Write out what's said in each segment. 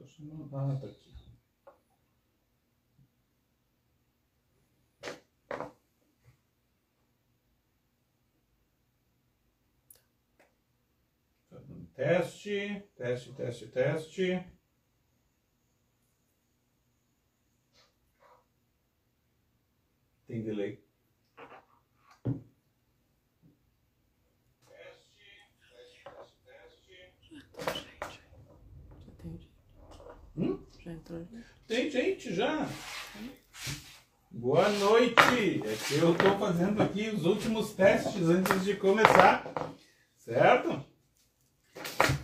Tô achando... Ah, tá aqui. Teste, teste, teste, teste. Tem delay. Já entrou, gente? Tem gente já. Boa noite. É que eu estou fazendo aqui os últimos testes antes de começar. Certo?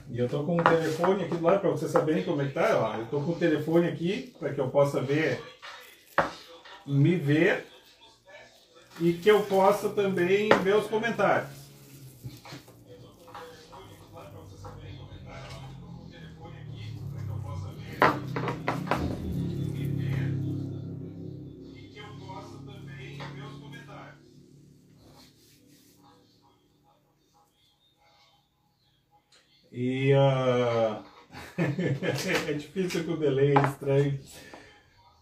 E eu estou com o telefone aqui do lado para vocês saberem como é que tá. Ó, eu estou com o telefone aqui para que eu possa me ver e que eu possa também ver os comentários. E é difícil com o delay, é estranho,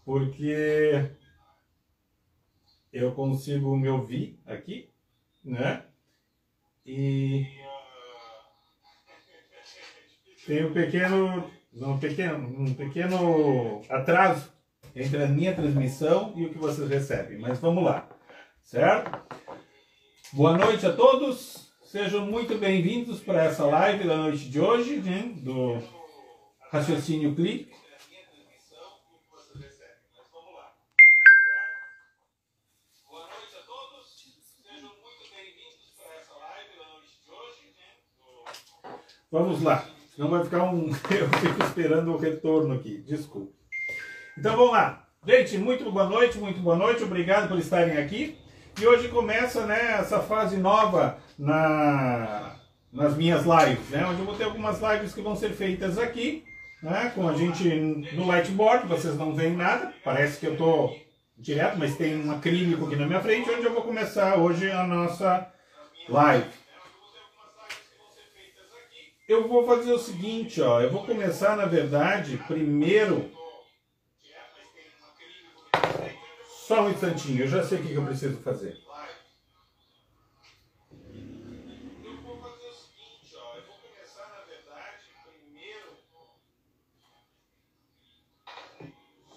porque eu consigo me ouvir aqui, né? E tem um pequeno atraso entre a minha transmissão e o que vocês recebem. Mas vamos lá, certo? Boa noite a todos. Sejam muito bem-vindos para essa live da noite de hoje, né, do Raciocínio Clínico. Boa noite a todos. Sejam muito bem-vindos para essa live da noite de hoje, né, do... Vamos lá, senão vai ficar um... Eu fico esperando o retorno aqui, desculpa. Então vamos lá. Gente, muito boa noite, obrigado por estarem aqui. E hoje começa, né, essa fase nova nas minhas lives, né, onde eu vou ter algumas lives que vão ser feitas aqui, né, com a gente no Lightboard. Vocês não veem nada, parece que eu estou direto, mas tem um acrílico aqui na minha frente, onde eu vou começar hoje a nossa live. Eu vou fazer o seguinte, ó, eu vou começar, na verdade, primeiro... Só um instantinho, eu já sei o que eu preciso fazer. Eu vou fazer o seguinte, ó, eu vou começar, na verdade, primeiro...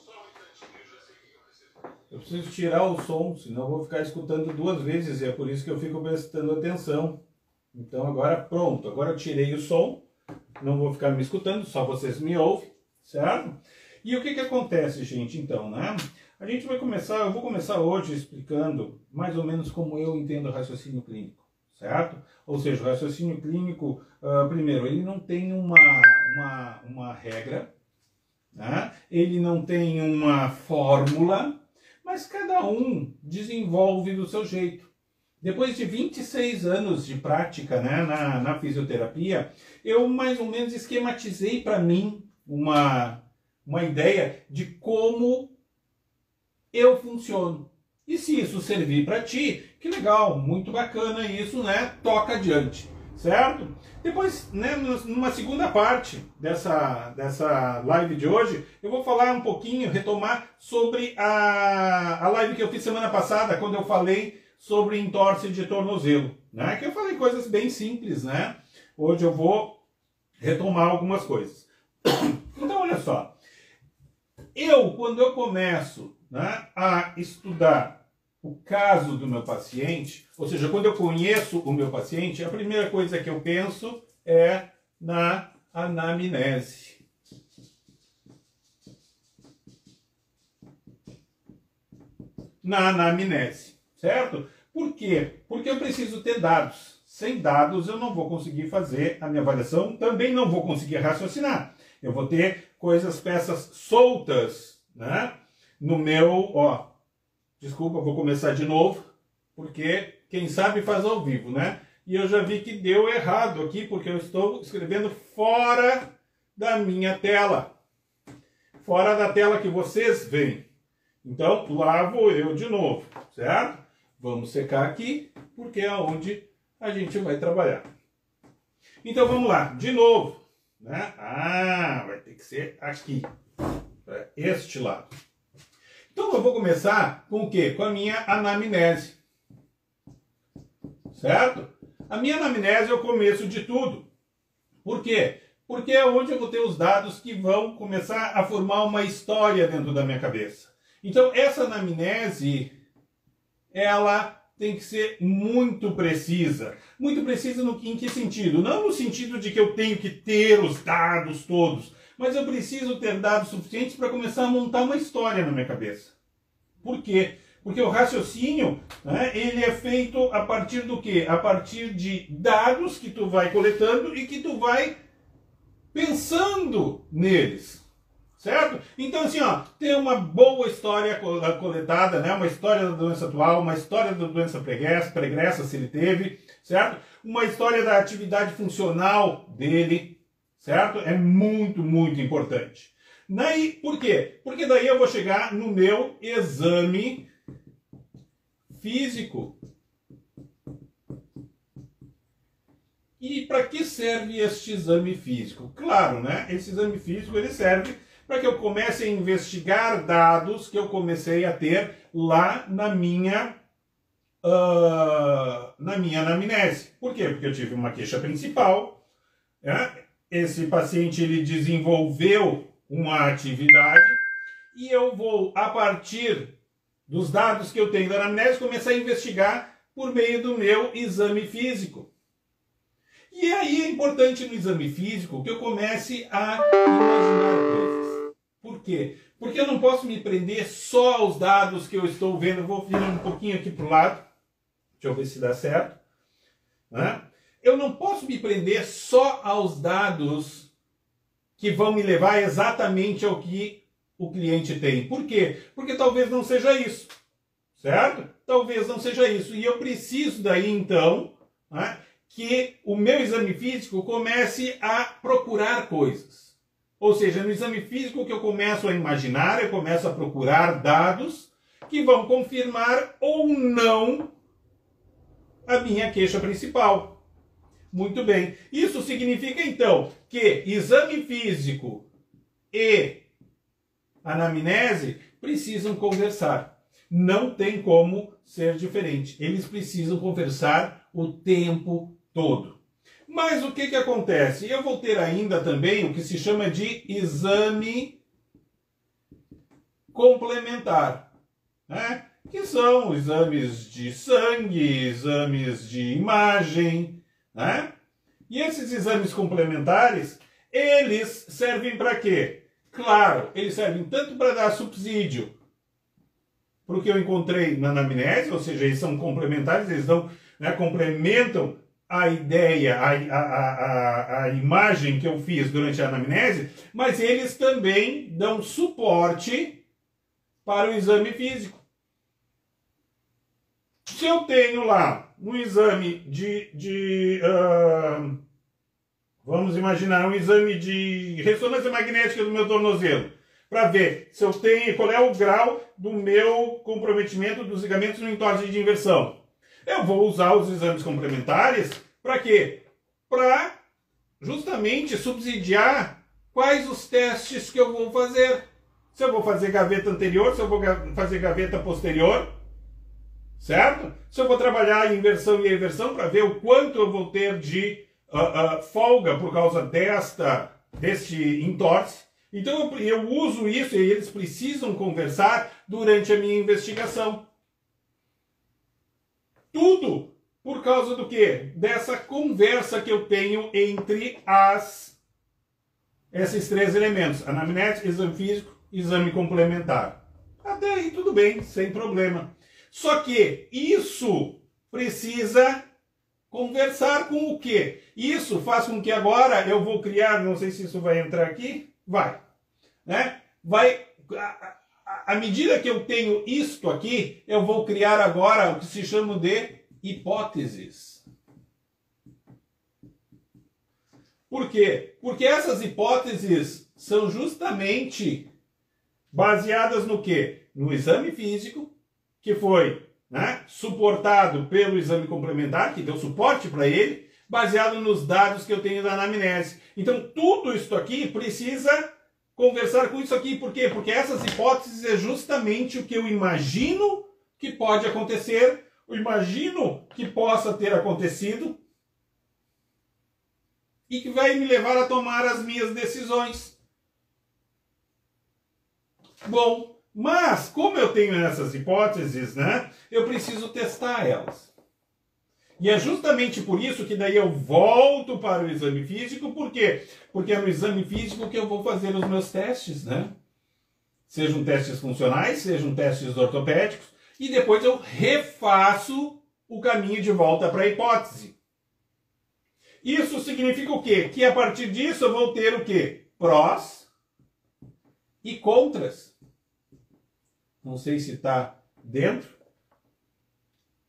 Só um instantinho, eu já sei o que eu preciso fazer. Eu preciso tirar o som, senão eu vou ficar escutando duas vezes, e é por isso que eu fico prestando atenção. Então agora pronto, agora eu tirei o som, não vou ficar me escutando, só vocês me ouvem, certo? E o que que acontece, gente, então, né? A gente vai começar, eu vou começar hoje explicando mais ou menos como eu entendo o raciocínio clínico, certo? Ou seja, o raciocínio clínico, primeiro, ele não tem uma regra, né? Ele não tem uma fórmula, mas cada um desenvolve do seu jeito. Depois de 26 anos de prática, né, na fisioterapia, eu mais ou menos esquematizei para mim uma ideia de como eu funciono. E se isso servir para ti, que legal, muito bacana isso, né? Toca adiante, certo? Depois, né, numa segunda parte dessa live de hoje, eu vou falar um pouquinho, retomar sobre a live que eu fiz semana passada, quando eu falei sobre entorse de tornozelo, né? Que eu falei coisas bem simples, né? Hoje eu vou retomar algumas coisas. Então, olha só. Quando eu começo, né, a estudar o caso do meu paciente, ou seja, quando eu conheço o meu paciente, a primeira coisa que eu penso é na anamnese. Na anamnese, certo? Por quê? Porque eu preciso ter dados. Sem dados eu não vou conseguir fazer a minha avaliação, também não vou conseguir raciocinar. Eu vou ter peças soltas, né? No meu, ó, desculpa, vou começar de novo, porque quem sabe faz ao vivo, né? E eu já vi que deu errado aqui, porque eu estou escrevendo fora da minha tela. Fora da tela que vocês veem. Então, lá vou eu de novo, certo? Vamos secar aqui, porque é onde a gente vai trabalhar. Então, vamos lá, de novo. né? Ah, vai ter que ser aqui, para este lado. Então eu vou começar com o quê? Com a minha anamnese. Certo? A minha anamnese é o começo de tudo. Por quê? Porque é onde eu vou ter os dados que vão começar a formar uma história dentro da minha cabeça. Então essa anamnese, ela tem que ser muito precisa. Muito precisa em que sentido? Não no sentido de que eu tenho que ter os dados todos, mas eu preciso ter dados suficientes para começar a montar uma história na minha cabeça. Por quê? Porque o raciocínio, né, ele é feito a partir do quê? A partir de dados que tu vai coletando e que tu vai pensando neles. Certo? Então, assim, ó, tem uma boa história coletada, né? Uma história da doença atual, uma história da doença pregressa, se ele teve, certo? Uma história da atividade funcional dele, certo? É muito, muito importante. Daí, por quê? Porque daí eu vou chegar no meu exame físico. E para que serve este exame físico? Claro, né? Esse exame físico ele serve para que eu comece a investigar dados que eu comecei a ter lá na minha anamnese. Por quê? Porque eu tive uma queixa principal, né? Esse paciente ele desenvolveu uma atividade e eu vou, a partir dos dados que eu tenho da anamnese, começar a investigar por meio do meu exame físico. E aí é importante no exame físico que eu comece a imaginar coisas. Por quê? Porque eu não posso me prender só aos dados que eu estou vendo. Eu vou virar um pouquinho aqui para o lado. Deixa eu ver se dá certo. Né? Eu não posso me prender só aos dados que vão me levar exatamente ao que o cliente tem. Por quê? Porque talvez não seja isso. Certo? Talvez não seja isso. E eu preciso daí, então, né, que o meu exame físico comece a procurar coisas. Ou seja, no exame físico que eu começo a imaginar, eu começo a procurar dados que vão confirmar ou não a minha queixa principal. Muito bem. Isso significa, então, que exame físico e anamnese precisam conversar. Não tem como ser diferente. Eles precisam conversar o tempo todo. Mas o que acontece? Eu vou ter ainda também o que se chama de exame complementar, né? Que são exames de sangue, exames de imagem, né? E esses exames complementares, eles servem para quê? Claro, eles servem tanto para dar subsídio para o que eu encontrei na anamnese, ou seja, eles são complementares, eles dão, né, complementam a ideia, a imagem que eu fiz durante a anamnese, mas eles também dão suporte para o exame físico. Se eu tenho lá um exame vamos imaginar, um exame de ressonância magnética do meu tornozelo, para ver se eu tenho, qual é o grau do meu comprometimento dos ligamentos no entorse de inversão. Eu vou usar os exames complementares para quê? Para justamente subsidiar quais os testes que eu vou fazer. Se eu vou fazer gaveta anterior, se eu vou fazer gaveta posterior, certo? Se eu vou trabalhar a inversão e a eversão para ver o quanto eu vou ter de folga por causa deste entorse. Então eu uso isso e eles precisam conversar durante a minha investigação. Tudo por causa do quê? Dessa conversa que eu tenho entre esses três elementos: anamnese, exame físico, exame complementar. Até aí tudo bem, sem problema. Só que isso precisa conversar com o quê? Isso faz com que agora eu vou criar, não sei se isso vai entrar aqui, vai, né? À medida que eu tenho isto aqui, eu vou criar agora o que se chama de hipóteses. Por quê? Porque essas hipóteses são justamente baseadas no quê? No exame físico, que foi, né, suportado pelo exame complementar, que deu suporte para ele, baseado nos dados que eu tenho da anamnese. Então, tudo isso aqui precisa conversar com isso aqui. Por quê? Porque essas hipóteses é justamente o que eu imagino que pode acontecer, eu imagino que possa ter acontecido e que vai me levar a tomar as minhas decisões. Bom, mas como eu tenho essas hipóteses, né, eu preciso testar elas. E é justamente por isso que daí eu volto para o exame físico. Por quê? Porque é no exame físico que eu vou fazer os meus testes, né? Sejam testes funcionais, sejam testes ortopédicos, e depois eu refaço o caminho de volta para a hipótese. Isso significa o quê? Que a partir disso eu vou ter o quê? Prós e contras. Não sei se está dentro.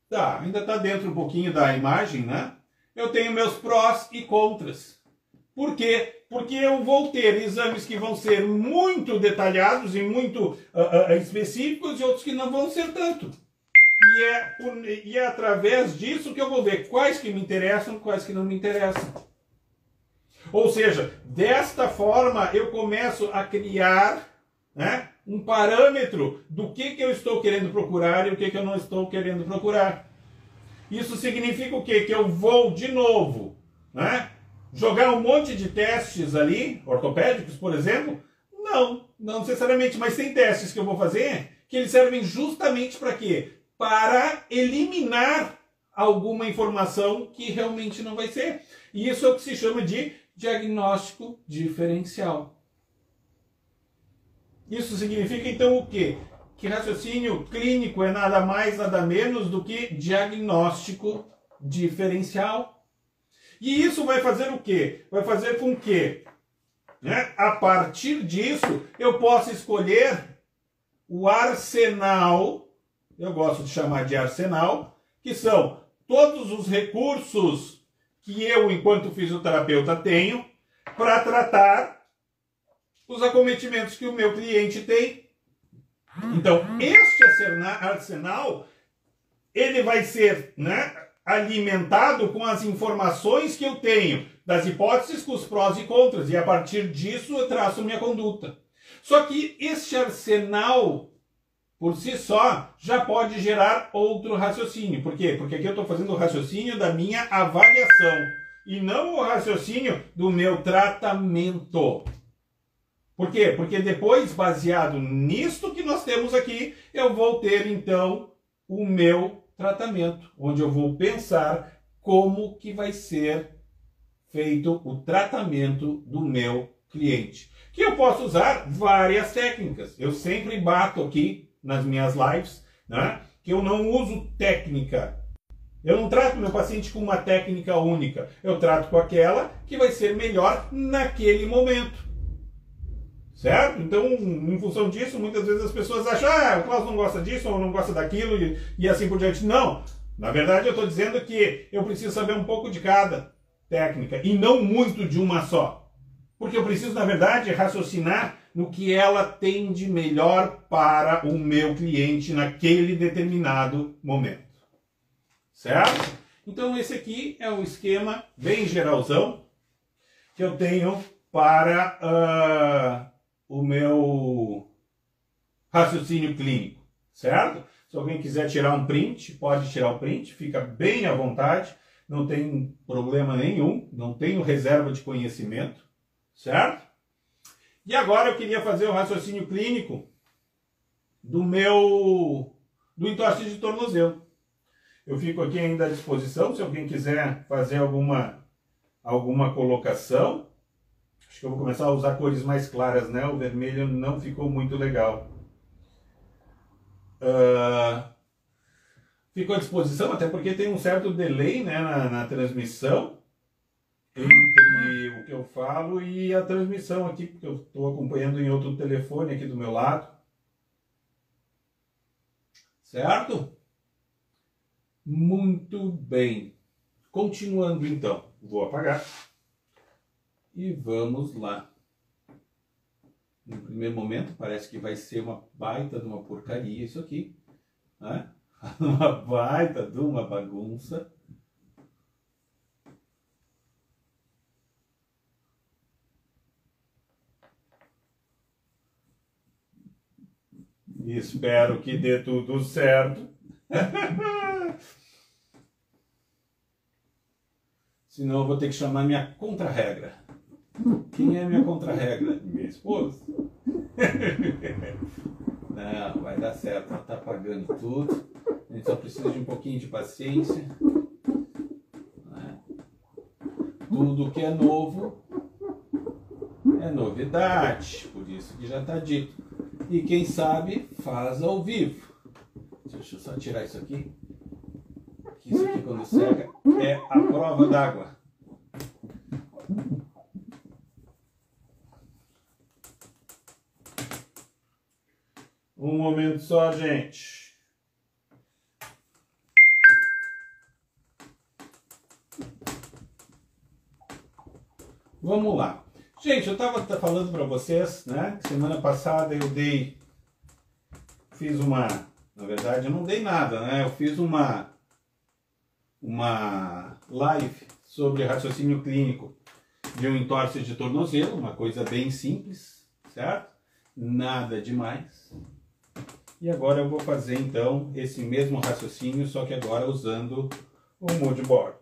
Tá, ainda está dentro um pouquinho da imagem, né? Eu tenho meus prós e contras. Por quê? Porque eu vou ter exames que vão ser muito detalhados e muito específicos e outros que não vão ser tanto. E é através disso que eu vou ver quais que me interessam e quais que não me interessam. Ou seja, desta forma eu começo a criar, né, um parâmetro do que eu estou querendo procurar e o que eu não estou querendo procurar. Isso significa o quê? Que eu vou, de novo, né, jogar um monte de testes ali, ortopédicos, por exemplo? Não necessariamente, mas tem testes que eu vou fazer que eles servem justamente para quê? Para eliminar alguma informação que realmente não vai ser. E isso é o que se chama de diagnóstico diferencial. Isso significa então o quê? Que raciocínio clínico é nada mais, nada menos do que diagnóstico diferencial. E isso vai fazer o quê? Vai fazer com que, né, a partir disso, eu possa escolher o arsenal, eu gosto de chamar de arsenal, que são todos os recursos que eu, enquanto fisioterapeuta, tenho para tratar os acometimentos que o meu cliente tem. Então, este arsenal, ele vai ser, né, alimentado com as informações que eu tenho, das hipóteses com os prós e contras, e a partir disso eu traço minha conduta. Só que este arsenal, por si só, já pode gerar outro raciocínio. Por quê? Porque aqui eu estou fazendo o raciocínio da minha avaliação, e não o raciocínio do meu tratamento. Por quê? Porque depois, baseado nisto que nós temos aqui, eu vou ter, então, o meu tratamento, onde eu vou pensar como que vai ser feito o tratamento do meu cliente. Que eu posso usar várias técnicas. Eu sempre bato aqui nas minhas lives, né, que eu não uso técnica. Eu não trato meu paciente com uma técnica única. Eu trato com aquela que vai ser melhor naquele momento. Certo? Então, em função disso, muitas vezes as pessoas acham, o Klaus não gosta disso ou não gosta daquilo e assim por diante. Não! Na verdade, eu estou dizendo que eu preciso saber um pouco de cada técnica e não muito de uma só. Porque eu preciso, na verdade, raciocinar no que ela tem de melhor para o meu cliente naquele determinado momento. Certo? Então, esse aqui é um esquema bem geralzão que eu tenho para o meu raciocínio clínico, certo? Se alguém quiser tirar um print, pode tirar o print, fica bem à vontade, não tem problema nenhum, não tenho reserva de conhecimento, certo? E agora eu queria fazer o raciocínio clínico do entorse de tornozelo. Eu fico aqui ainda à disposição, se alguém quiser fazer alguma colocação. Acho que eu vou começar a usar cores mais claras, né? O vermelho não ficou muito legal. Fico à disposição, até porque tem um certo delay, né, na transmissão entre o que eu falo e a transmissão aqui, porque eu estou acompanhando em outro telefone aqui do meu lado. Certo? Muito bem. Continuando então, vou apagar. E vamos lá. No primeiro momento parece que vai ser uma baita de uma porcaria isso aqui, né? Uma baita de uma bagunça. Espero que dê tudo certo. Senão eu vou ter que chamar minha contra-regra. Quem é minha contra-regra? Minha esposa. Não, vai dar certo. Ela tá pagando tudo. A gente só precisa de um pouquinho de paciência. Tudo que é novo é novidade. Por isso que já está dito. E quem sabe faz ao vivo. Deixa eu só tirar isso aqui. Que isso aqui quando seca é a prova d'água. Um momento só, gente. Vamos lá. Gente, eu estava falando para vocês, né? Que semana passada eu fiz uma, na verdade eu não dei nada, né? Eu fiz uma live sobre raciocínio clínico de um entorse de tornozelo, uma coisa bem simples, certo? Nada demais. E agora eu vou fazer então esse mesmo raciocínio, só que agora usando o mood board.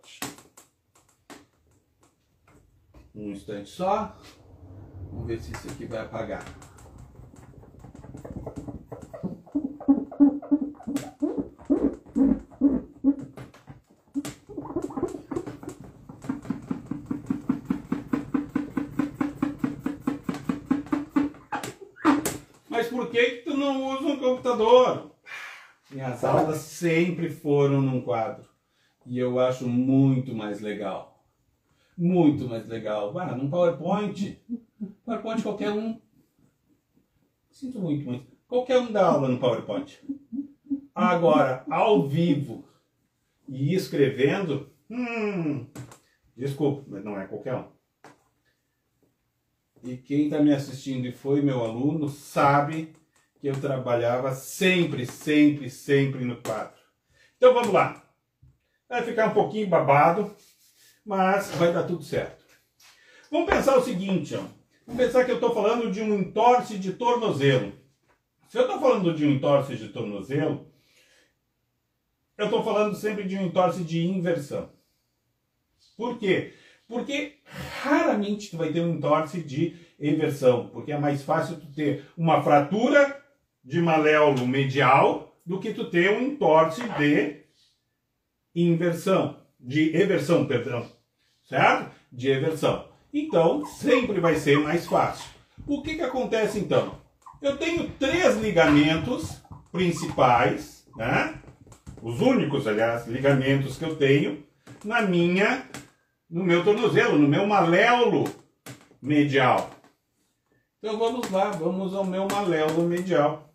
Um instante só. Vamos ver se isso aqui vai apagar. Mas por que tu não usa um computador? Minhas aulas sempre foram num quadro. E eu acho muito mais legal. Muito mais legal. Ah, num PowerPoint. PowerPoint qualquer um. Sinto muito, mas qualquer um dá aula no PowerPoint. Agora, ao vivo e escrevendo, desculpa, mas não é qualquer um. E quem está me assistindo e foi meu aluno sabe que eu trabalhava sempre no quadro. Então vamos lá. Vai ficar um pouquinho babado, mas vai dar tudo certo. Vamos pensar o seguinte, ó. Vamos pensar que eu estou falando de um entorse de tornozelo. Se eu estou falando de um entorse de tornozelo, eu estou falando sempre de um entorse de inversão. Por quê? Porque raramente tu vai ter um entorse de eversão, porque é mais fácil tu ter uma fratura de maléolo medial do que tu ter um entorse de eversão, perdão, certo? De eversão. Então, sempre vai ser mais fácil. O que acontece então? Eu tenho 3 ligamentos principais, né? Os únicos, aliás, ligamentos que eu tenho no meu tornozelo, no meu maléolo medial. Então vamos lá, vamos ao meu maléolo medial.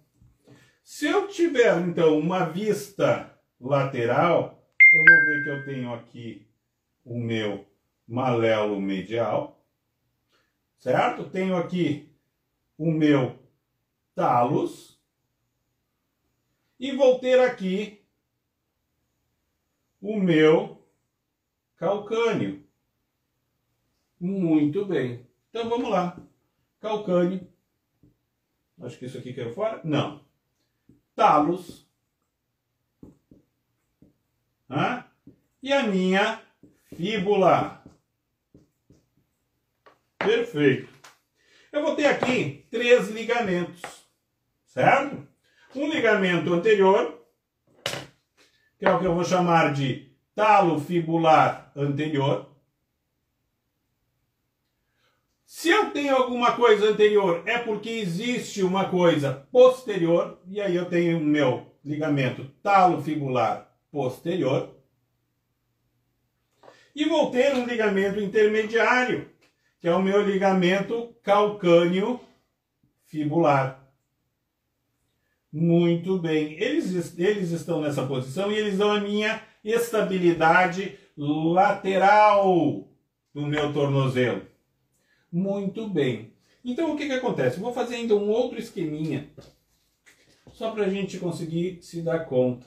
Se eu tiver então uma vista lateral, eu vou ver que eu tenho aqui o meu maléolo medial, certo? Tenho aqui o meu talos e vou ter aqui o meu calcâneo. Muito bem. Então vamos lá. Calcâneo. Acho que isso aqui caiu fora. Não. Talos. E a minha fíbula. Perfeito. Eu vou ter aqui 3 ligamentos, certo? Um ligamento anterior, que é o que eu vou chamar de talo fibular anterior. Se eu tenho alguma coisa anterior, é porque existe uma coisa posterior, e aí eu tenho o meu ligamento talo fibular posterior. E vou ter um ligamento intermediário, que é o meu ligamento calcâneo fibular. Muito bem. Eles estão nessa posição e eles dão a minha estabilidade lateral do meu tornozelo. Muito bem. Então o que acontece? Eu vou fazer ainda um outro esqueminha, só para a gente conseguir se dar conta.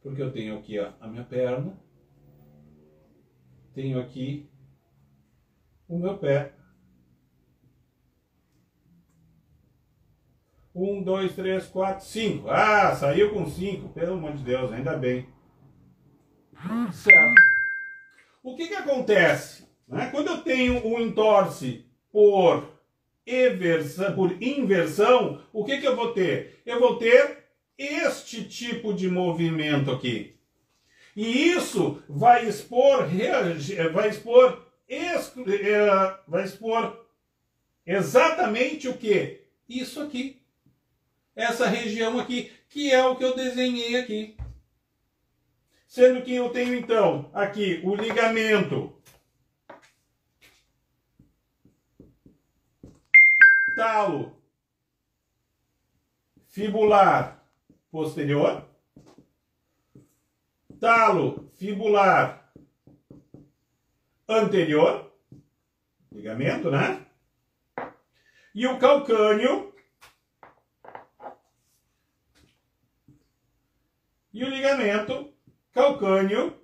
Porque eu tenho aqui ó, a minha perna, tenho aqui o meu pé. 1, 2, 3, 4, 5. Ah, saiu com 5. Pelo amor de Deus, ainda bem. Certo. O que acontece? Né? Quando eu tenho um entorse por inversão, o que eu vou ter? Eu vou ter este tipo de movimento aqui. E isso vai expor exatamente o que? Isso aqui. Essa região aqui, que é o que eu desenhei aqui. Sendo que eu tenho, então, aqui o ligamento talo fibular posterior, talo fibular anterior, ligamento, né? E o calcâneo e o ligamento calcâneo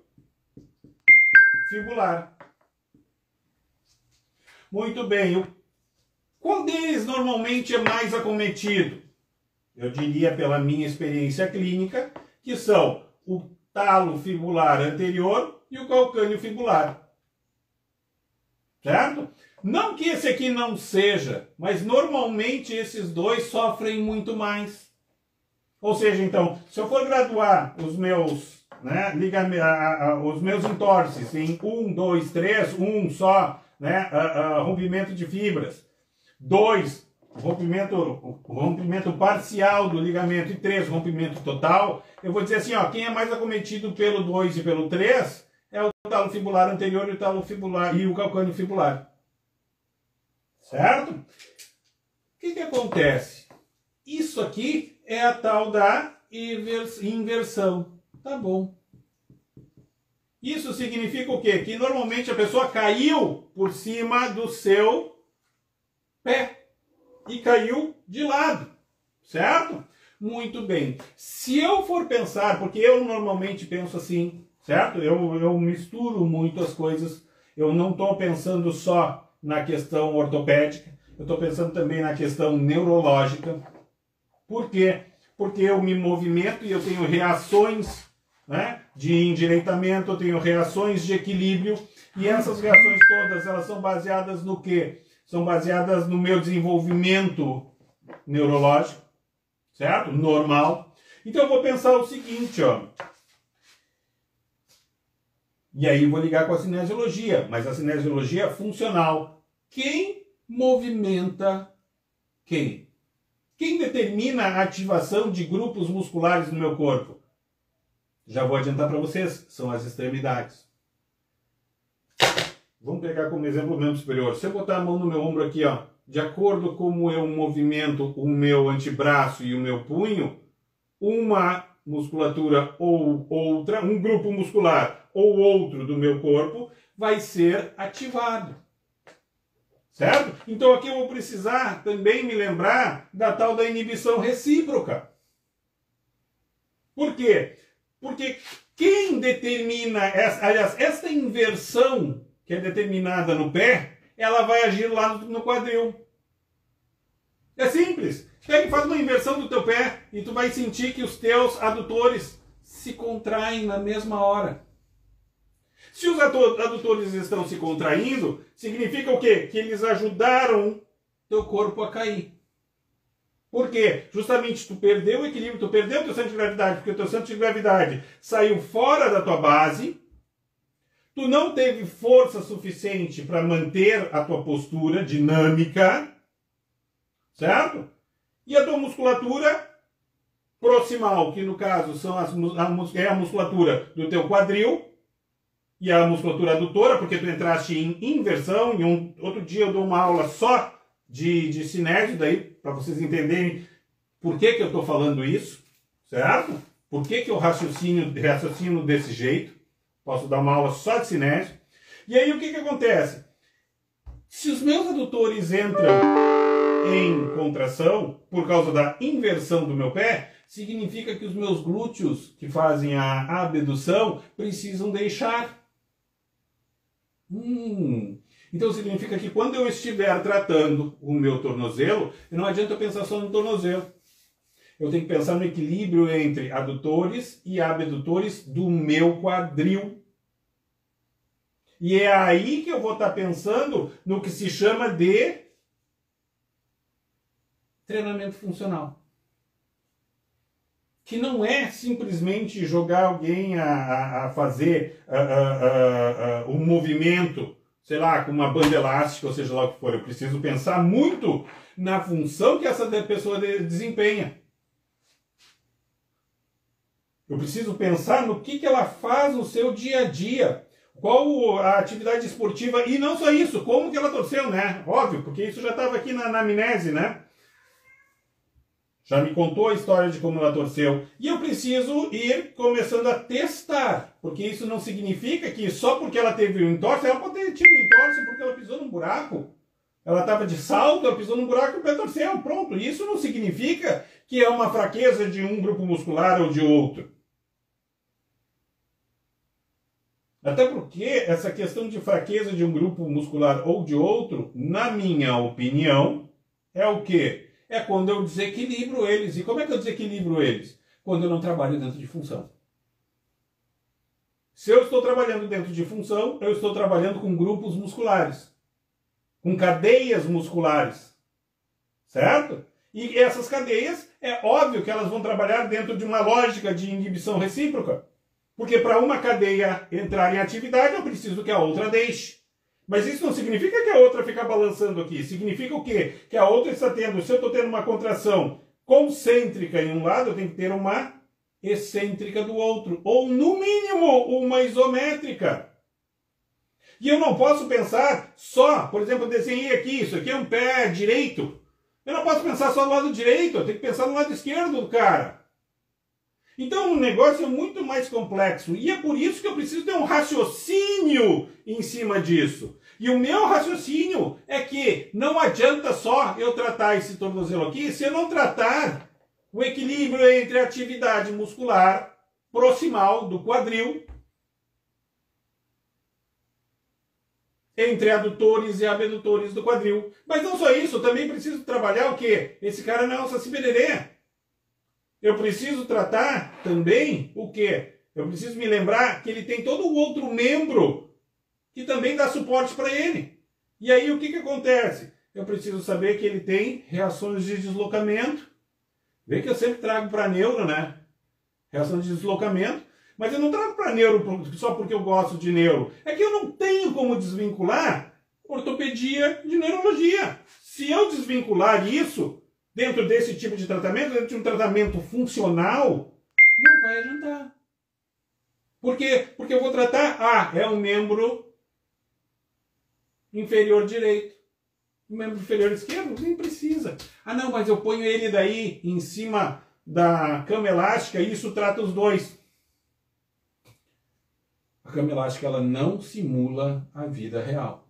fibular. Muito bem. Qual deles normalmente é mais acometido? Eu diria, pela minha experiência clínica, que são o talo fibular anterior e o calcâneo fibular. Certo? Não que esse aqui não seja, mas normalmente esses dois sofrem muito mais. Ou seja, então, se eu for graduar os meus, né, os meus entorses em 1, 2, 3, 1 só, né, rompimento de fibras, 2, rompimento parcial do ligamento e 3, rompimento total, eu vou dizer assim, ó, quem é mais acometido pelo 2 e pelo 3 é o talo fibular anterior e o talo fibular e o calcâneo fibular. Certo? O que acontece? Isso aqui é a tal da inversão. Tá bom. Isso significa o quê? Que normalmente a pessoa caiu por cima do seu pé e caiu de lado, certo? Muito bem. Se eu for pensar, porque eu normalmente penso assim, certo? Eu misturo muito as coisas, eu não estou pensando só na questão ortopédica, eu estou pensando também na questão neurológica. Por quê? Porque eu me movimento e eu tenho reações, né, de endireitamento, eu tenho reações de equilíbrio, e essas reações todas, elas são baseadas no quê? São baseadas no meu desenvolvimento neurológico, certo? Normal. Então eu vou pensar o seguinte, ó. E aí eu vou ligar com a cinesiologia, mas a cinesiologia é funcional. Quem movimenta quem? Quem determina a ativação de grupos musculares no meu corpo? Já vou adiantar para vocês, são as extremidades. Vamos pegar como exemplo o membro superior. Se eu botar a mão no meu ombro aqui, ó, de acordo com como eu movimento o meu antebraço e o meu punho, uma musculatura ou outra, um grupo muscular ou outro do meu corpo vai ser ativado. Certo? Então aqui eu vou precisar também me lembrar da tal da inibição recíproca. Por quê? Porque quem determina, aliás, esta inversão que é determinada no pé, ela vai agir lá no quadril. É simples. Pega e faz uma inversão do teu pé e tu vai sentir que os teus adutores se contraem na mesma hora. Se os adutores estão se contraindo, significa o quê? Que eles ajudaram teu corpo a cair. Por quê? Justamente tu perdeu o equilíbrio, tu perdeu o teu centro de gravidade, porque o teu centro de gravidade saiu fora da tua base, tu não teve força suficiente para manter a tua postura dinâmica, certo? E a tua musculatura proximal, que no caso são é a musculatura do teu quadril, e a musculatura adutora, porque tu entraste em inversão, e outro dia eu dou uma aula só de cinésio, daí para vocês entenderem por que eu estou falando isso, certo? Por que eu raciocino desse jeito. Posso dar uma aula só de cinésio. E aí o que acontece? Se os meus adutores entram em contração por causa da inversão do meu pé, significa que os meus glúteos, que fazem a abdução, precisam deixar. Então significa que quando eu estiver tratando o meu tornozelo, não adianta eu pensar só no tornozelo. eu tenho que pensar no equilíbrio entre adutores e abdutores do meu quadril. E é aí que eu vou estar pensando no que se chama de treinamento funcional. Que não é simplesmente jogar alguém a fazer um movimento, sei lá, com uma banda elástica, ou seja lá o que for. Eu preciso pensar muito na função que essa pessoa desempenha. Eu preciso pensar no que ela faz no seu dia a dia. Qual a atividade esportiva, e não só isso, como que ela torceu, né? Óbvio, porque isso já estava aqui na anamnese, né? Já me contou a história de como ela torceu. E eu preciso ir começando a testar, porque isso não significa que só porque ela teve um entorse, ela pode ter tido um entorse porque ela pisou num buraco. Ela estava de salto, ela pisou num buraco e o pé torceu, pronto. Isso não significa que é uma fraqueza de um grupo muscular ou de outro. Até porque essa questão de fraqueza de um grupo muscular ou de outro, na minha opinião, é o quê? É quando eu desequilibro eles. E como é que eu desequilibro eles? Quando eu não trabalho dentro de função. Se eu estou trabalhando dentro de função, eu estou trabalhando com grupos musculares, com cadeias musculares, certo? E essas cadeias, é óbvio que elas vão trabalhar dentro de uma lógica de inibição recíproca. Porque para uma cadeia entrar em atividade, eu preciso que a outra deixe. Mas isso não significa que a outra fica balançando aqui. Significa o quê? Que a outra está tendo, se eu estou tendo uma contração concêntrica em um lado, eu tenho que ter uma excêntrica do outro. Ou, no mínimo, uma isométrica. E eu não posso pensar só, por exemplo, eu desenhei aqui, isso aqui é um pé direito. Eu não posso pensar só no lado direito, eu tenho que pensar no lado esquerdo do cara. Então o negócio é muito mais complexo e é por isso que eu preciso ter um raciocínio em cima disso. E o meu raciocínio é que não adianta só eu tratar esse tornozelo aqui se eu não tratar o equilíbrio entre a atividade muscular proximal do quadril, entre adutores e abdutores do quadril. Mas não só isso, eu também preciso trabalhar o quê? Esse cara não é um saci pererê. Eu preciso tratar também o quê? Eu preciso me lembrar que ele tem todo um outro membro que também dá suporte para ele. E aí o que acontece? Eu preciso saber que ele tem reações de deslocamento. Vê que eu sempre trago para neuro, né? Reações de deslocamento. Mas eu não trago para neuro só porque eu gosto de neuro. É que eu não tenho como desvincular ortopedia de neurologia. Se eu desvincular isso dentro desse tipo de tratamento, dentro de um tratamento funcional, não vai adiantar. Por quê? Porque eu vou tratar, é um membro inferior direito. O membro inferior esquerdo? Nem precisa. Não, mas eu ponho ele daí em cima da cama elástica e isso trata os dois. A cama elástica, ela não simula a vida real.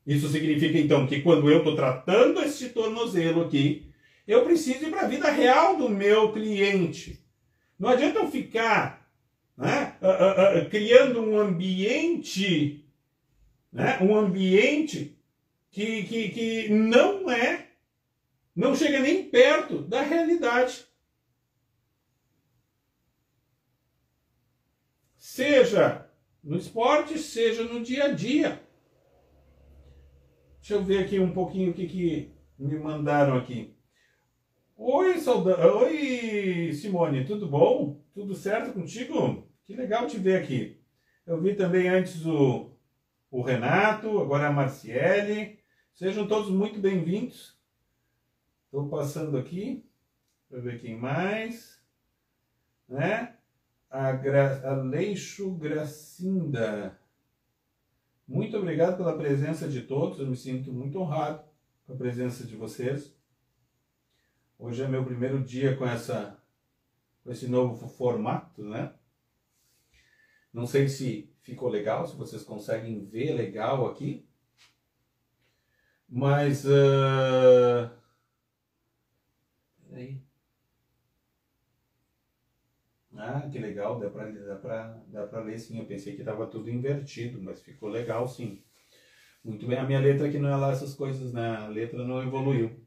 Isso significa, então, que quando eu estou tratando esse tornozelo aqui, eu preciso ir para a vida real do meu cliente. Não adianta eu ficar, né, criando um ambiente, né, que não chega nem perto da realidade. Seja no esporte, seja no dia a dia. Deixa eu ver aqui um pouquinho o que me mandaram aqui. Oi, Oi, Simone, tudo bom? Tudo certo contigo? Que legal te ver aqui. Eu vi também antes o Renato, agora a Marciele. Sejam todos muito bem-vindos. Estou passando aqui para ver quem mais. Né? Aleixo Gracinda. Muito obrigado pela presença de todos, eu me sinto muito honrado com a presença de vocês. Hoje é meu primeiro dia com esse novo formato, né? Não sei se ficou legal, se vocês conseguem ver legal aqui. Mas... Peraí. Que legal, dá pra ler sim. Eu pensei que estava tudo invertido, mas ficou legal sim. Muito bem, a minha letra aqui não é lá essas coisas, né? A letra não evoluiu.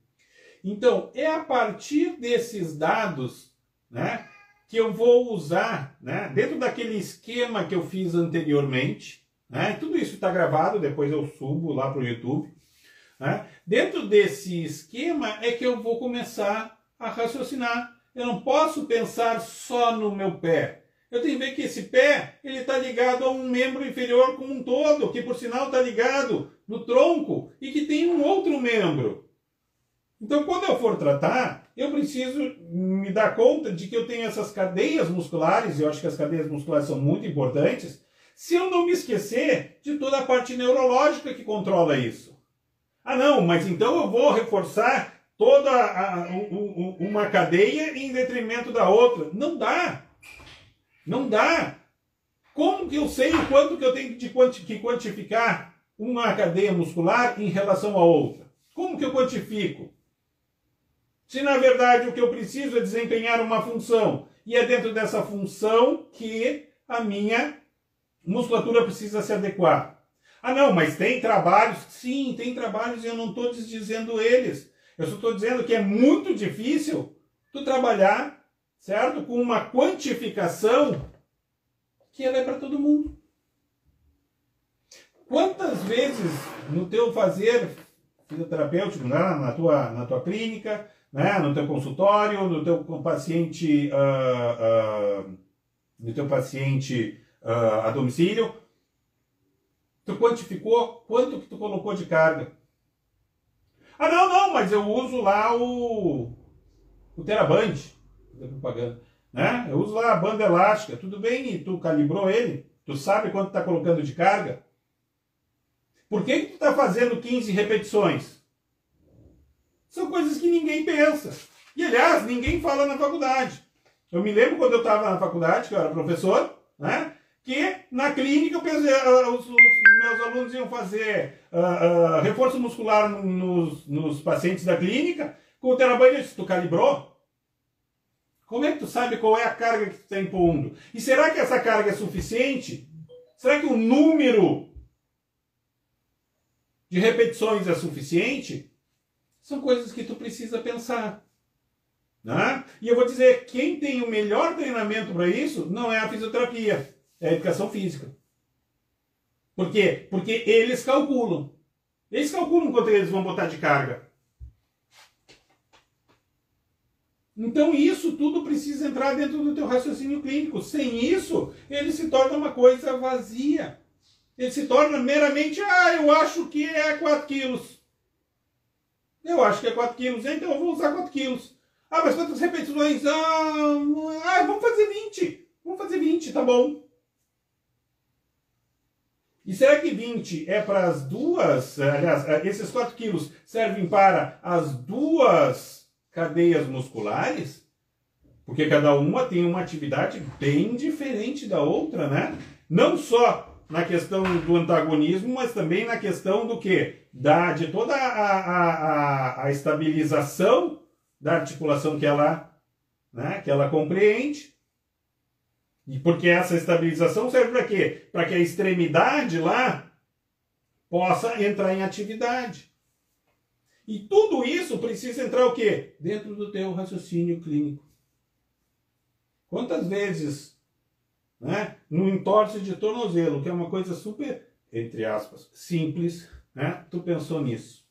Então, é a partir desses dados, né, que eu vou usar, né, dentro daquele esquema que eu fiz anteriormente, né, tudo isso está gravado, depois eu subo lá para o YouTube, né, dentro desse esquema é que eu vou começar a raciocinar. Eu não posso pensar só no meu pé. Eu tenho que ver que esse pé ele está ligado a um membro inferior como um todo, que por sinal está ligado no tronco e que tem um outro membro. Então, quando eu for tratar, eu preciso me dar conta de que eu tenho essas cadeias musculares, e eu acho que as cadeias musculares são muito importantes, se eu não me esquecer de toda a parte neurológica que controla isso. Ah, não, mas então eu vou reforçar toda uma cadeia em detrimento da outra. Não dá. Não dá. Como que eu sei o quanto que eu tenho que quantificar uma cadeia muscular em relação à outra? Como que eu quantifico? Se na verdade o que eu preciso é desempenhar uma função, e é dentro dessa função que a minha musculatura precisa se adequar. Ah não, mas tem trabalhos? Sim, tem trabalhos e eu não estou desdizendo eles. Eu só estou dizendo que é muito difícil tu trabalhar, certo? Com uma quantificação que ela é para todo mundo. Quantas vezes no teu fazer fisioterapêutico, né, na tua clínica, né, no teu consultório, no teu paciente, a domicílio, tu quantificou quanto que tu colocou de carga? Ah, não, mas eu uso lá o Theraband, da propaganda, né? Eu uso lá a banda elástica, tudo bem, e tu calibrou ele? Tu sabe quanto está colocando de carga? Por que tu está fazendo 15 repetições? São coisas que ninguém pensa. E, aliás, ninguém fala na faculdade. Eu me lembro quando eu estava na faculdade, que eu era professor, né? Que na clínica os meus alunos iam fazer reforço muscular nos pacientes da clínica com o Theraband. Tu calibrou? Como é que tu sabe qual é a carga que tu está impondo? E será que essa carga é suficiente? Será que o número de repetições é suficiente? São coisas que tu precisa pensar. Né? E eu vou dizer, quem tem o melhor treinamento para isso não é a fisioterapia, é a educação física. Por quê? Porque eles calculam. Eles calculam quanto eles vão botar de carga. Então isso tudo precisa entrar dentro do teu raciocínio clínico. Sem isso, ele se torna uma coisa vazia. Ele se torna meramente, eu acho que é 4 quilos. Eu acho que é 4 quilos, então eu vou usar 4 quilos. Ah, mas quantas repetições? Vamos fazer 20. Vamos fazer 20, tá bom. E será que 20 é para as duas, aliás, esses 4 quilos servem para as duas cadeias musculares? Porque cada uma tem uma atividade bem diferente da outra, né? Não só na questão do antagonismo, mas também na questão do quê? De toda a estabilização da articulação que ela compreende. E porque essa estabilização serve para quê? Para que a extremidade lá possa entrar em atividade. E tudo isso precisa entrar o quê? Dentro do teu raciocínio clínico. Quantas vezes, né, no entorse de tornozelo, que é uma coisa super, entre aspas, simples, né, tu pensou nisso?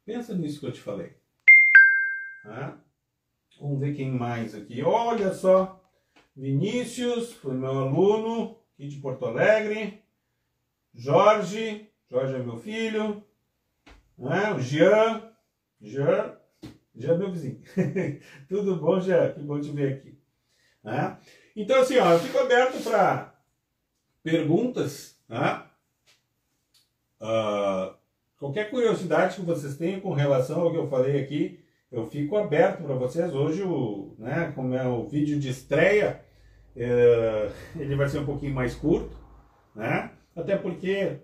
Pensa nisso que eu te falei. Vamos ver quem mais aqui. Olha só, Vinícius, foi meu aluno aqui de Porto Alegre. Jorge é meu filho. O Jean é meu vizinho. Tudo bom, Jean? Que bom te ver aqui. Então assim, eu fico aberto para perguntas. Qualquer curiosidade que vocês tenham com relação ao que eu falei aqui, eu fico aberto para vocês. Hoje, como é o vídeo de estreia, ele vai ser um pouquinho mais curto, né? Até porque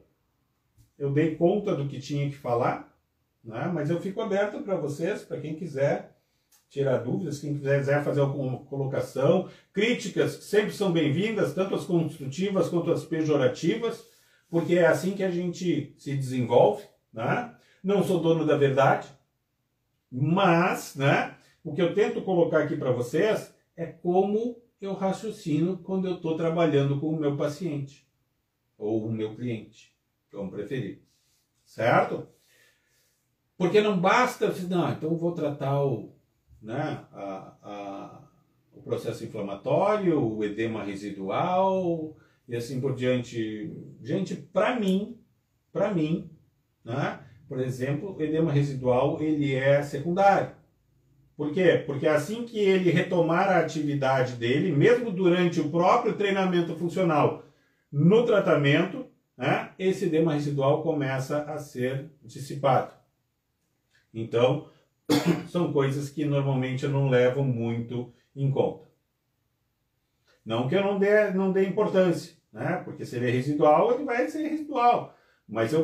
eu dei conta do que tinha que falar, né? Mas eu fico aberto para vocês, para quem quiser tirar dúvidas, quem quiser fazer alguma colocação. Críticas sempre são bem-vindas, tanto as construtivas quanto as pejorativas, porque é assim que a gente se desenvolve, né? Não sou dono da verdade, mas, né, o que eu tento colocar aqui para vocês é como eu raciocino quando eu estou trabalhando com o meu paciente ou o meu cliente, como preferir, certo? Porque não basta, não, então eu vou tratar né, o processo inflamatório, o edema residual e assim por diante. Gente, para mim, né, por exemplo, o edema residual ele é secundário. Por quê? Porque assim que ele retomar a atividade dele, mesmo durante o próprio treinamento funcional, no tratamento, né, esse edema residual começa a ser dissipado. Então, são coisas que normalmente eu não levo muito em conta. Não que eu não dê importância, né? Porque se ele é residual, ele vai ser residual. Mas é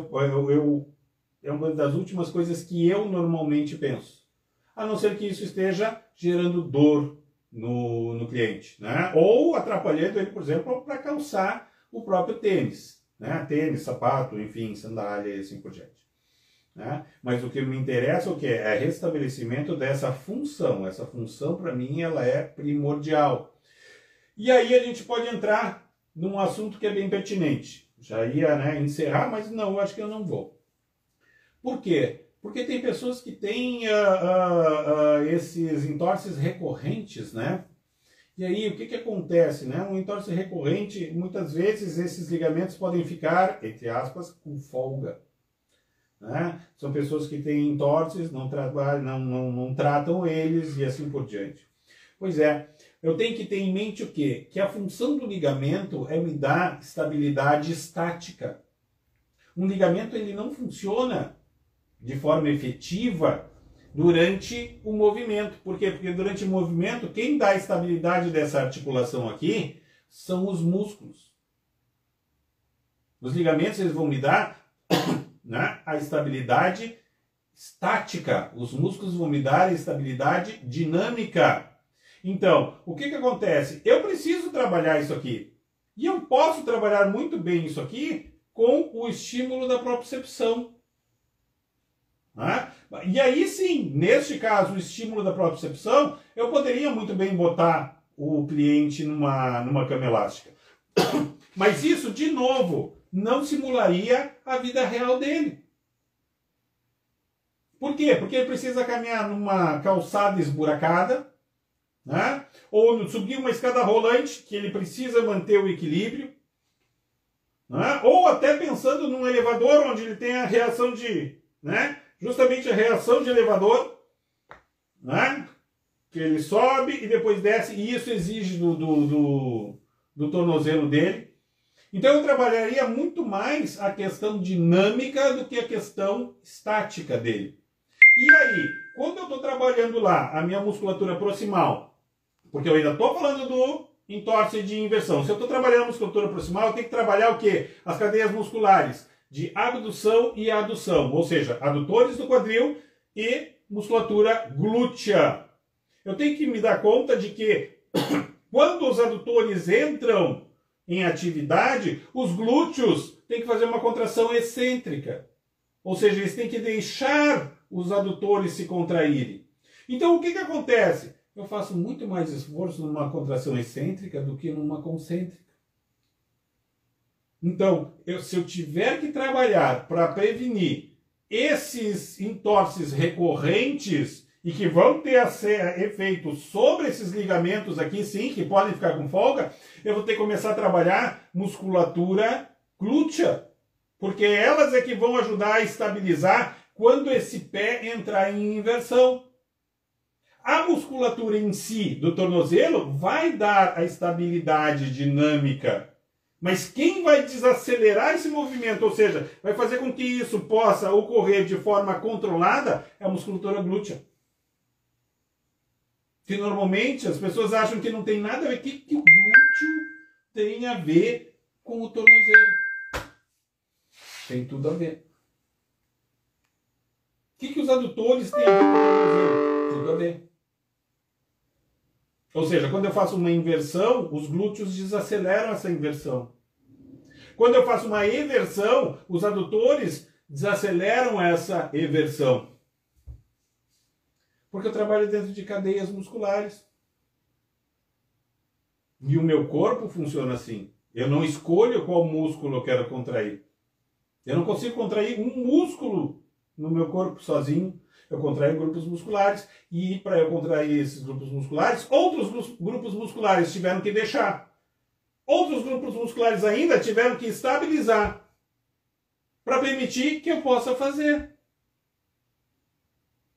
uma das últimas coisas que eu normalmente penso. A não ser que isso esteja gerando dor no cliente, né? Ou atrapalhando ele, por exemplo, para calçar o próprio tênis, né? Tênis, sapato, enfim, sandália e assim por diante. Né? Mas o que me interessa o que é restabelecimento dessa função. Essa função para mim ela é primordial. E aí a gente pode entrar num assunto que é bem pertinente. Já ia, né, encerrar, mas não, eu acho que eu não vou. Por quê? Porque tem pessoas que têm esses entorses recorrentes, né? E aí o que acontece, né? Um entorse recorrente, muitas vezes esses ligamentos podem ficar, entre aspas, com folga. Né? São pessoas que têm entorses, não tratam eles e assim por diante. Pois é, eu tenho que ter em mente o quê? Que a função do ligamento é me dar estabilidade estática. Um ligamento ele não funciona de forma efetiva durante o movimento. Por quê? Porque durante o movimento, quem dá a estabilidade dessa articulação aqui são os músculos. Os ligamentos eles vão me dar né, a estabilidade estática. Os músculos vão me dar a estabilidade dinâmica. Então, o que acontece? Eu preciso trabalhar isso aqui. E eu posso trabalhar muito bem isso aqui com o estímulo da propriocepção. Né? E aí sim, neste caso, o estímulo da propriocepção, eu poderia muito bem botar o cliente numa cama elástica. Mas isso, de novo, não simularia a vida real dele. Por quê? Porque ele precisa caminhar numa calçada esburacada, né? Ou subir uma escada rolante, que ele precisa manter o equilíbrio, né? Ou até pensando num elevador, onde ele tem a reação de... Né? Justamente a reação de elevador, né? Que ele sobe e depois desce, e isso exige do tornozelo dele. Então eu trabalharia muito mais a questão dinâmica do que a questão estática dele. E aí, quando eu estou trabalhando lá a minha musculatura proximal, porque eu ainda estou falando do entorse de inversão, se eu estou trabalhando a musculatura proximal, eu tenho que trabalhar o quê? As cadeias musculares de abdução e adução, ou seja, adutores do quadril e musculatura glútea. Eu tenho que me dar conta de que quando os adutores entram em atividade, os glúteos têm que fazer uma contração excêntrica. Ou seja, eles têm que deixar os adutores se contraírem. Então, o que acontece? Eu faço muito mais esforço numa contração excêntrica do que numa concêntrica. Então, se eu tiver que trabalhar para prevenir esses entorses recorrentes e que vão ter efeito sobre esses ligamentos aqui, sim, que podem ficar com folga, eu vou ter que começar a trabalhar musculatura glútea, porque elas é que vão ajudar a estabilizar quando esse pé entrar em inversão. A musculatura em si do tornozelo vai dar a estabilidade dinâmica, mas quem vai desacelerar esse movimento, ou seja, vai fazer com que isso possa ocorrer de forma controlada, é a musculatura glútea. Que normalmente as pessoas acham que não tem nada a ver. O que o glúteo tem a ver com o tornozelo? Tem tudo a ver. O que os adutores têm a ver com o tornozelo? Tudo a ver. Ou seja, quando eu faço uma inversão, os glúteos desaceleram essa inversão. Quando eu faço uma eversão, os adutores desaceleram essa eversão. Porque eu trabalho dentro de cadeias musculares. E o meu corpo funciona assim. Eu não escolho qual músculo eu quero contrair. Eu não consigo contrair um músculo no meu corpo sozinho. Eu contraio grupos musculares. E para eu contrair esses grupos musculares, outros grupos musculares tiveram que deixar. Outros grupos musculares ainda tiveram que estabilizar para permitir que eu possa fazer.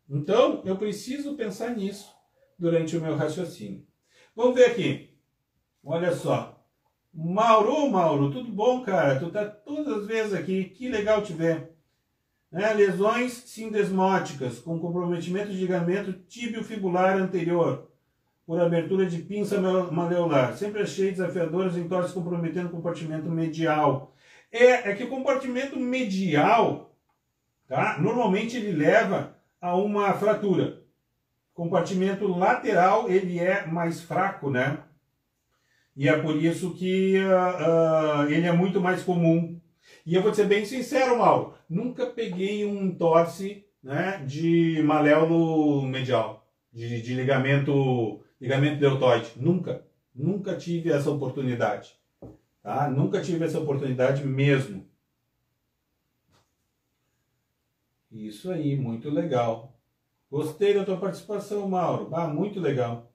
Então, eu preciso pensar nisso durante o meu raciocínio. Vamos ver aqui. Olha só. Mauro, tudo bom, cara? Tu tá todas as vezes aqui. Que legal te ver. Lesões sindesmóticas com comprometimento de ligamento tíbio-fibular anterior por abertura de pinça maleolar. Sempre achei desafiadoras entorses comprometendo o compartimento medial. É que o compartimento medial, tá? Normalmente ele leva a uma fratura. O compartimento lateral ele é mais fraco, né? E é por isso que ele é muito mais comum. E eu vou te ser bem sincero, Mauro, nunca peguei um entorse, né, de maléolo medial, de ligamento deltoide. Nunca tive essa oportunidade. Tá? Nunca tive essa oportunidade mesmo. Isso aí, muito legal. Gostei da tua participação, Mauro. Muito legal.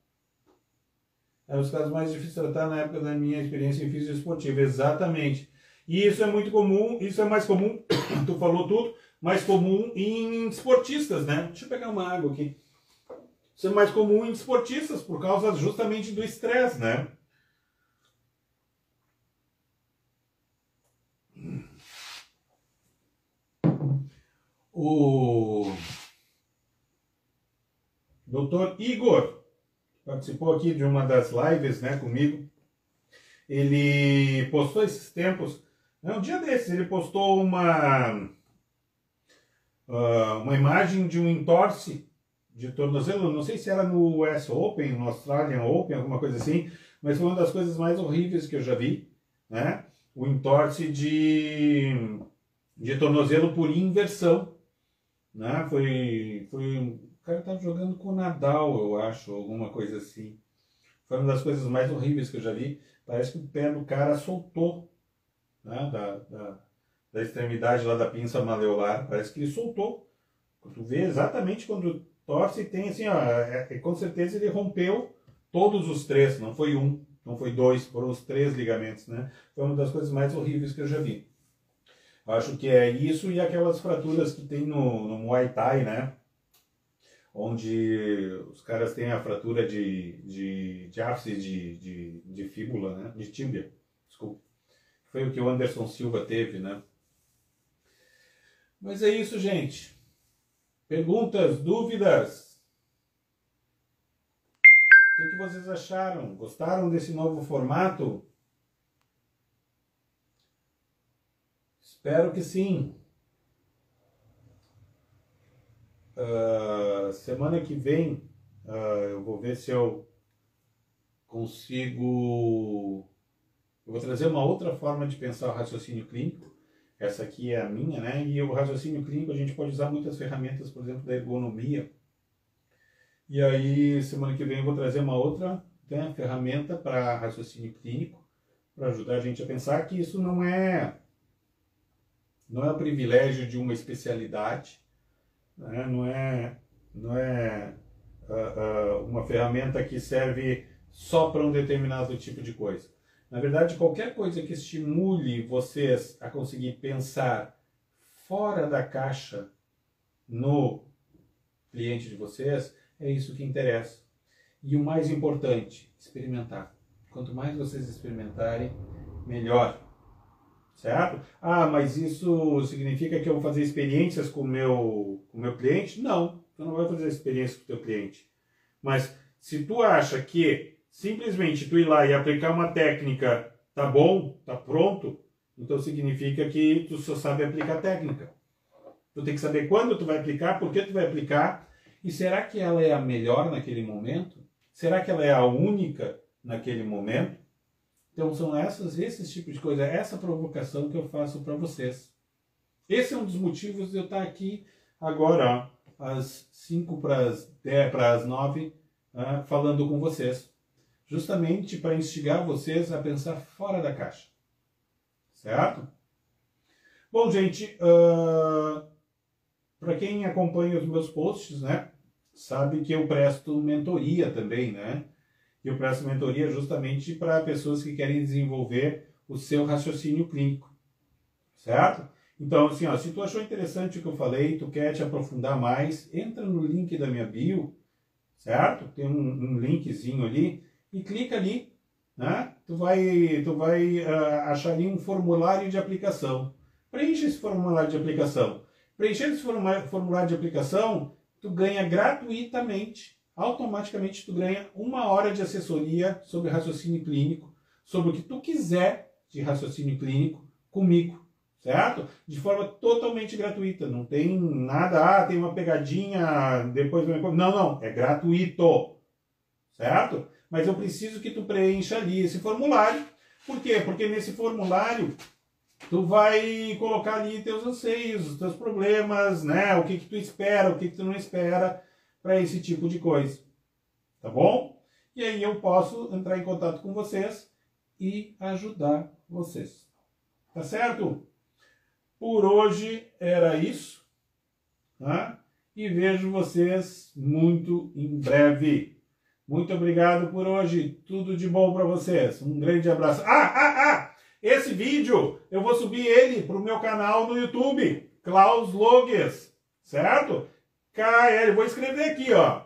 Os casos mais difíceis de tratar na época da minha experiência em física esportiva. Exatamente. E isso é muito comum, isso é mais comum, tu falou tudo, mais comum em esportistas, né? Deixa eu pegar uma água aqui. Isso é mais comum em esportistas por causa justamente do estresse, né? O Dr. Igor participou aqui de uma das lives, né, comigo. Ele postou esses tempos, um dia desses, ele postou uma imagem de um entorse de tornozelo, não sei se era no US Open, no Australian Open, alguma coisa assim, mas foi uma das coisas mais horríveis que eu já vi, né? O entorse de tornozelo por inversão, né? O cara estava jogando com o Nadal, eu acho, alguma coisa assim. Foi uma das coisas mais horríveis que eu já vi. Parece que o pé do cara soltou, né, da extremidade lá da pinça maleolar. Parece que ele soltou. Tu vê exatamente quando torce, tem assim, ó, com certeza ele rompeu todos os três, não foi um, não foi dois, foram os três ligamentos, né? Foi uma das coisas mais horríveis que eu já vi. Acho que é isso e aquelas fraturas que tem no Muay Thai, né? Onde os caras têm a fratura de ápice de fíbula, né? De tíbia, desculpa. Foi o que o Anderson Silva teve, né? Mas é isso, gente. Perguntas, dúvidas? O que vocês acharam? Gostaram desse novo formato? Espero que sim. Semana que vem eu vou ver se eu consigo. Eu vou trazer uma outra forma de pensar o raciocínio clínico. Essa aqui é a minha, né? E o raciocínio clínico a gente pode usar muitas ferramentas, por exemplo, da ergonomia. E aí, semana que vem eu vou trazer uma outra, né, ferramenta para raciocínio clínico, para ajudar a gente a pensar que isso não é o privilégio de uma especialidade, né? Não é uma ferramenta que serve só para um determinado tipo de coisa. Na verdade, qualquer coisa que estimule vocês a conseguir pensar fora da caixa no cliente de vocês, é isso que interessa. E o mais importante, experimentar. Quanto mais vocês experimentarem, melhor. Certo? Mas isso significa que eu vou fazer experiências com o meu cliente? Não, tu não vai fazer experiência com o teu cliente. Mas se tu acha que simplesmente tu ir lá e aplicar uma técnica, tá bom, tá pronto, então significa que tu só sabe aplicar técnica. Tu tem que saber quando tu vai aplicar, por que tu vai aplicar, e será que ela é a melhor naquele momento? Será que ela é a única naquele momento? Então são esses tipos de coisa, essa provocação que eu faço para vocês. Esse é um dos motivos de eu estar aqui agora, ó, às 5 para as 9, falando com vocês. Justamente para instigar vocês a pensar fora da caixa. Certo? Bom, gente, para quem acompanha os meus posts, né, sabe que eu presto mentoria também, né? Eu presto mentoria justamente para pessoas que querem desenvolver o seu raciocínio clínico, certo? Então, assim, ó, se tu achou interessante o que eu falei, tu quer te aprofundar mais, entra no link da minha bio, certo? Tem um linkzinho ali, e clica ali, né? Tu vai achar ali um formulário de aplicação. Preenche esse formulário de aplicação. Preenchendo esse formulário de aplicação, tu ganha gratuitamente, automaticamente tu ganha 1 hora de assessoria sobre raciocínio clínico, sobre o que tu quiser de raciocínio clínico comigo, certo? De forma totalmente gratuita, não tem nada, tem uma pegadinha, depois... Não, é gratuito, certo? Mas eu preciso que tu preencha ali esse formulário. Por quê? Porque nesse formulário tu vai colocar ali teus anseios, os teus problemas, né? O que tu espera, o que tu não espera para esse tipo de coisa. Tá bom? E aí eu posso entrar em contato com vocês e ajudar vocês. Tá certo? Por hoje era isso. Tá? E vejo vocês muito em breve. Muito obrigado por hoje. Tudo de bom para vocês. Um grande abraço. Esse vídeo eu vou subir ele para o meu canal no YouTube. Klaus Loges. Certo? KL. Vou escrever aqui, ó.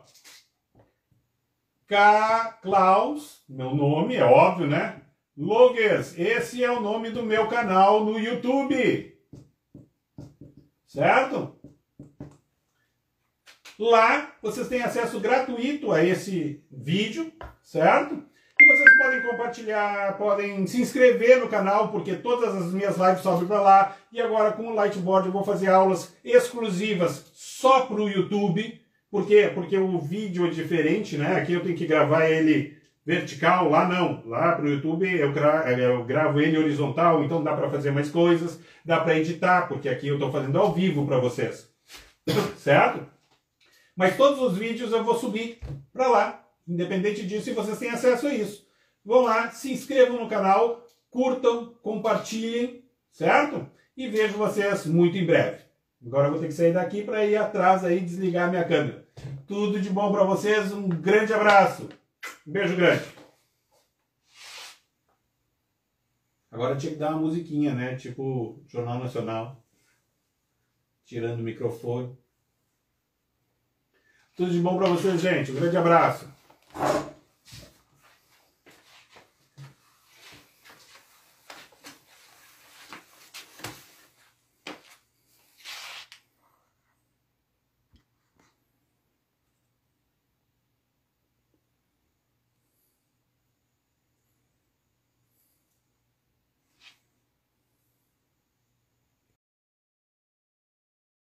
Klaus. Meu nome, é óbvio, né? Loges. Esse é o nome do meu canal no YouTube. Certo? Lá vocês têm acesso gratuito a esse vídeo, certo? E vocês podem compartilhar, podem se inscrever no canal, porque todas as minhas lives sobem para lá. E agora com o Lightboard eu vou fazer aulas exclusivas só para o YouTube. Por quê? Porque o vídeo é diferente, né? Aqui eu tenho que gravar ele vertical, lá não. Lá para o YouTube eu gravo ele horizontal, então dá para fazer mais coisas, dá para editar, porque aqui eu estou fazendo ao vivo para vocês. Certo? Mas todos os vídeos eu vou subir para lá. Independente disso, vocês têm acesso a isso. Vão lá, se inscrevam no canal, curtam, compartilhem, certo? E vejo vocês muito em breve. Agora eu vou ter que sair daqui para ir atrás aí e desligar a minha câmera. Tudo de bom para vocês, um grande abraço. Um beijo grande. Agora tinha que dar uma musiquinha, né? Tipo Jornal Nacional. Tirando o microfone. Tudo de bom para vocês, gente. Um grande abraço.